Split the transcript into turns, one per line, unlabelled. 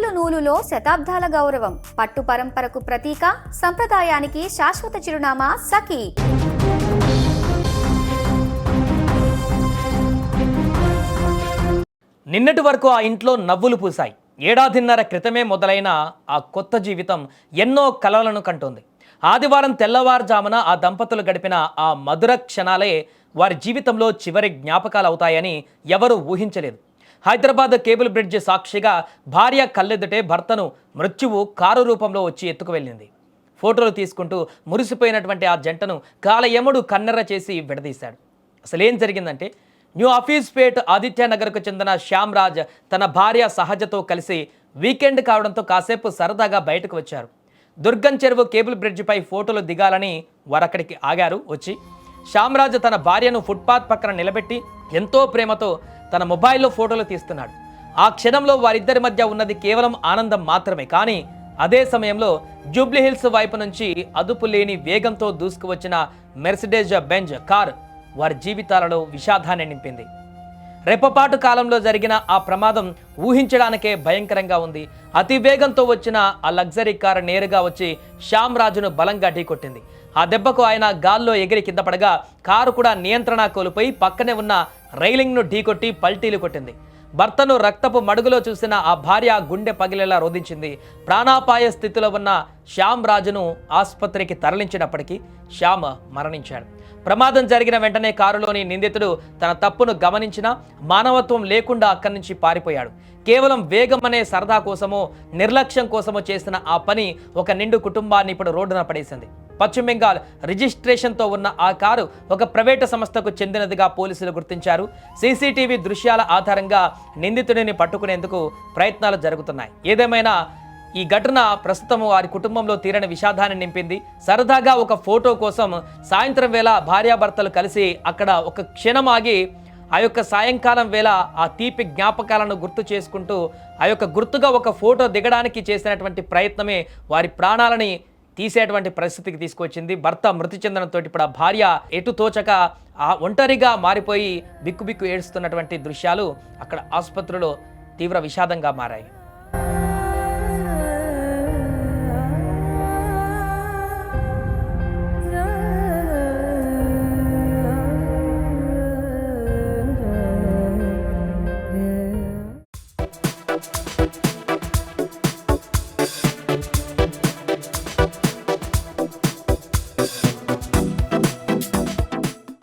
నూలు నూలులో శతాబ్దాల గౌరవం, పట్టు పరంపరకు ప్రతీక, సంప్రదాయానికి శాశ్వత చిరునామా సఖీ.
నిన్నటి వరకు ఆ ఇంట్లో నవ్వులు పూసాయి. ఏడాదిన్నర క్రితమే మొదలైన ఆ కొత్త జీవితం ఎన్నో కలలను కంటోంది. ఆదివారం తెల్లవారుజామున ఆ దంపతులు గడిపిన ఆ మధుర క్షణాలే వారి జీవితంలో చివరి జ్ఞాపకాలు అవుతాయని ఎవరూ ఊహించలేదు. హైదరాబాద్ కేబుల్ బ్రిడ్జ్ సాక్షిగా భార్య కళ్ళెదుటే భర్తను మృత్యువు కారు రూపంలో వచ్చి ఎత్తుకువెళ్ళింది. ఫోటోలు తీసుకుంటూ మురిసిపోయినటువంటి ఆ జంటను కాలయముడు కన్నెర్ర చేసి విడదీశాడు. అసలేం జరిగిందంటే, న్యూ ఆఫీస్పేట్ ఆదిత్యనగర్కు చెందిన శ్యామ్ రాజ్ తన భార్య సహజతో కలిసి వీకెండ్ కావడంతో కాసేపు సరదాగా బయటకు వచ్చారు. దుర్గం చెరువు కేబుల్ బ్రిడ్జిపై ఫోటోలు దిగాలని వారక్కడికి ఆగారు. వచ్చి శ్యామ్ రాజ్ తన భార్యను ఫుట్పాత్ పక్కన నిలబెట్టి ఎంతో ప్రేమతో తన మొబైల్లో ఫోటోలు తీస్తున్నాడు. ఆ క్షణంలో వారిద్దరి మధ్య ఉన్నది కేవలం ఆనందం మాత్రమే. కానీ అదే సమయంలో జూబ్లీహిల్స్ వైపు నుంచి అదుపు లేని వేగంతో దూసుకువచ్చిన మెర్సిడెజ్ బెంజ్ కార్ వారి జీవితాలలో విషాదాన్ని నింపింది. రెప్పపాటు కాలంలో జరిగిన ఆ ప్రమాదం ఊహించడానికే భయంకరంగా ఉంది. అతి వేగంతో వచ్చిన ఆ లగ్జరీ కారు నేరుగా వచ్చి శ్యామ్ రాజును బలంగా ఢీకొట్టింది. ఆ దెబ్బకు ఆయన గాల్లో ఎగిరి కింద పడగా కారు కూడా నియంత్రణ కోల్పోయి పక్కనే ఉన్న రైలింగ్ను ఢీకొట్టి పల్టీలు కొట్టింది. భర్తను రక్తపు మడుగులో చూసిన ఆ భార్య గుండె పగిలేలా రోధించింది. ప్రాణాపాయ స్థితిలో ఉన్న శ్యామ్ రాజును ఆసుపత్రికి తరలించినప్పటికీ శ్యామ్ మరణించాడు. ప్రమాదం జరిగిన వెంటనే కారులోని నిందితుడు తన తప్పును గమనించినా మానవత్వం లేకుండా అక్కడి నుంచి పారిపోయాడు. కేవలం వేగం అనే సరదా కోసమో నిర్లక్ష్యం కోసమో చేసిన ఆ పని ఒక నిండు కుటుంబాన్ని ఇప్పుడు రోడ్డున పడేసింది. పశ్చిమ బెంగాల్ రిజిస్ట్రేషన్తో ఉన్న ఆ కారు ఒక ప్రైవేటు సంస్థకు చెందినదిగా పోలీసులు గుర్తించారు. సీసీటీవీ దృశ్యాల ఆధారంగా నిందితుడిని పట్టుకునేందుకు ప్రయత్నాలు జరుగుతున్నాయి. ఏదేమైనా ఈ ఘటన ప్రస్తుతం వారి కుటుంబంలో తీరని విషాదాన్ని నింపింది. సరదాగా ఒక ఫోటో కోసం సాయంత్రం వేళ భార్యాభర్తలు కలిసి అక్కడ ఒక క్షణం ఆగి ఆ యొక్క సాయంకాలం వేళ ఆ తీపి జ్ఞాపకాలను గుర్తు చేసుకుంటూ ఆ యొక్క గుర్తుగా ఒక ఫోటో దిగడానికి చేసినటువంటి ప్రయత్నమే వారి ప్రాణాలని తీసేటువంటి పరిస్థితికి తీసుకొచ్చింది. భర్త మృతి చెందడంతో ఇప్పుడు ఆ భార్య ఎటు తోచక ఆ ఒంటరిగా మారిపోయి బిక్కుబిక్కు ఏడుస్తున్నటువంటి దృశ్యాలు అక్కడ ఆసుపత్రిలో తీవ్ర విషాదంగా మారాయి.